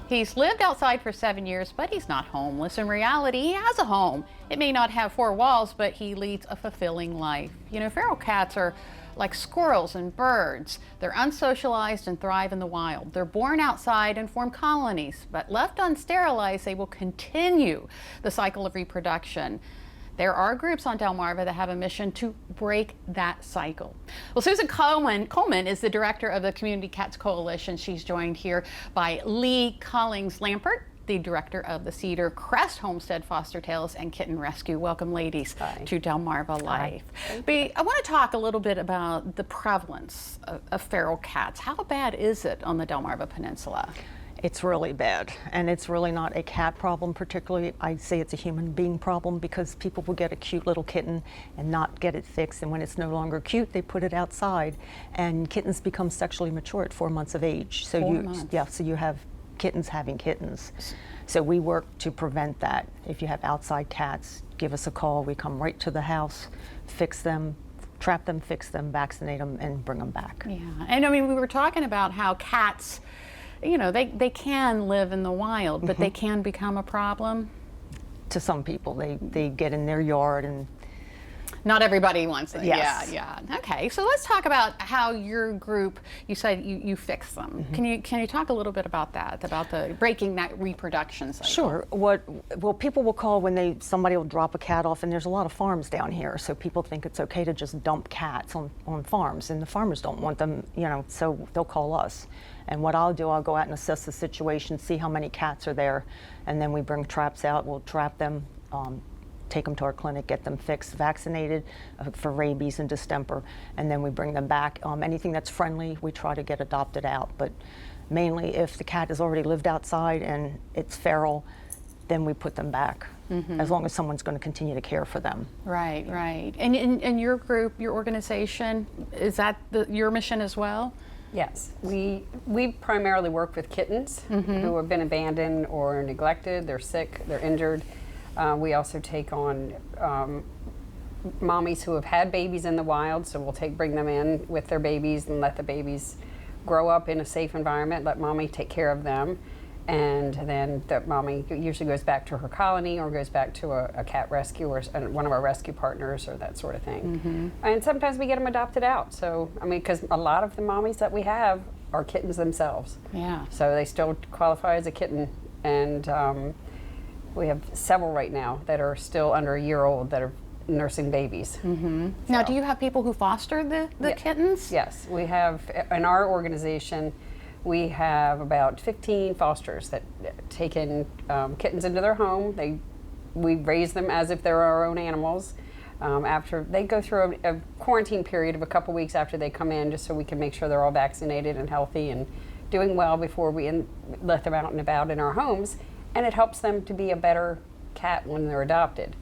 He's lived outside for 7 years, but he's not homeless. In reality, he has a home. It may not have 4 walls, but he leads a fulfilling life. You know, feral cats are like squirrels and birds. They're unsocialized and thrive in the wild. They're born outside and form colonies, but left unsterilized, they will continue the cycle of reproduction. There are groups on Delmarva that have a mission to break that cycle. Well, Susan Coleman is the director of the Community Cats Coalition. She's joined here by Lee Collings-Lampert, the director of the Cedarcrest Homestead Foster Tails and Kitten Rescue. Welcome, ladies, to DelmarvaLife. I want to talk a little bit about the prevalence of feral cats. How bad is it on the Delmarva Peninsula? It's really bad, and it's really not a cat problem particularly. I say it's a human being problem because people will get a cute little kitten and not get it fixed, and when it's no longer cute, they put it outside, and kittens become sexually mature at 4 months of age. So so you have kittens having kittens. So we work to prevent that. If you have outside cats, give us a call. We come right to the house, fix them, trap them, fix them, vaccinate them, and bring them back. Yeah, and I mean, we were talking about how cats, you know, they can live in the wild, but they can become a problem. To some people, they get in their yard and... Not everybody wants it. Yes. Yeah. Okay, so let's talk about how your group, you said you fix them. Can you talk a little bit about that, about the breaking that reproduction cycle? Sure. Well, people will call when somebody will drop a cat off, and there's a lot of farms down here, so people think it's okay to just dump cats on farms, and the farmers don't want them, you know, so they'll call us. And what I'll do, I'll go out and assess the situation, see how many cats are there, and then we bring traps out, we'll trap them, take them to our clinic, get them fixed, vaccinated for rabies and distemper, and then we bring them back. Anything that's friendly, we try to get adopted out, but mainly if the cat has already lived outside and it's feral, then we put them back, as long as someone's going to continue to care for them. Right. And your group, your organization, is that your mission as well? Yes, we primarily work with kittens who have been abandoned or neglected. They're sick, they're injured. We also take on mommies who have had babies in the wild, so we'll bring them in with their babies and let the babies grow up in a safe environment, let mommy take care of them, and then the mommy usually goes back to her colony or goes back to a cat rescue or one of our rescue partners or that sort of thing. And sometimes we get them adopted out, so I mean, because a lot of the mommies that we have are kittens themselves. Yeah. So they still qualify as a kitten, and we have several right now that are still under a year old that are nursing babies. Now, do you have people who foster the kittens? Yes, we have, in our organization, we have about 15 fosters that take in kittens into their home. We raise them as if they're our own animals. After they go through a quarantine period of a couple weeks after they come in, just so we can make sure they're all vaccinated and healthy and doing well before we let them out and about in our homes. And it helps them to be a better cat when they're adopted,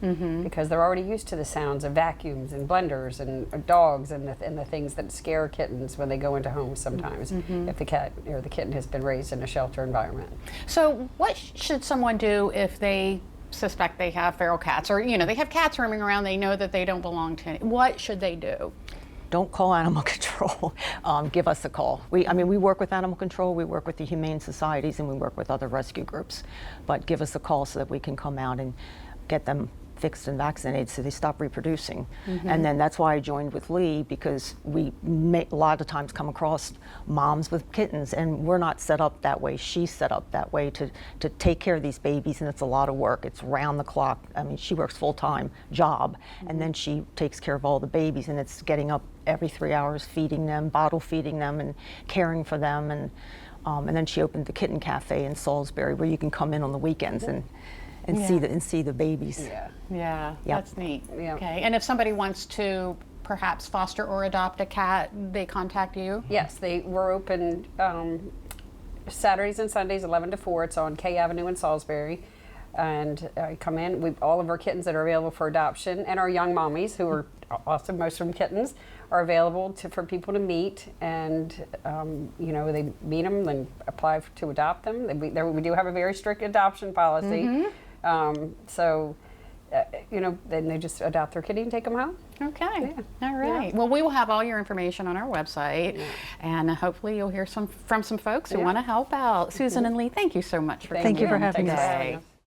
because they're already used to the sounds of vacuums and blenders and dogs and the things that scare kittens when they go into homes sometimes, if the cat or the kitten has been raised in a shelter environment. So what should someone do if they suspect they have feral cats, or you know, they have cats roaming around, they know that they don't belong to any? What should they do? Don't call animal control. Give us a call. We work with animal control, we work with the humane societies, and we work with other rescue groups. But give us a call so that we can come out and get them fixed and vaccinated so they stop reproducing. And then that's why I joined with Lee, because we a lot of times come across moms with kittens, and we're not set up that way. She's set up that way to take care of these babies, and it's a lot of work. It's round the clock. I mean, she works full-time job, and then she takes care of all the babies, and it's getting up every 3 hours, feeding them, bottle feeding them, and caring for them. And then she opened the Kitten Cafe in Salisbury, where you can come in on the weekends and see the babies. Yeah, that's neat. Okay, and if somebody wants to perhaps foster or adopt a cat, they contact you? Yes, we're open Saturdays and Sundays 11 to 4. It's on K Avenue in Salisbury, and come in. All of our kittens that are available for adoption, and our young mommies, who are also most of them kittens, are available for people to meet, and you know, they meet them, then apply to adopt them. We do have a very strict adoption policy. So you know, then they just adopt their kitty and take them home. Okay. All right. Well, we will have all your information on our website, and hopefully you'll hear from some folks who want to help out. Susan and Lee, thank you so much for Thank you for coming having us. today.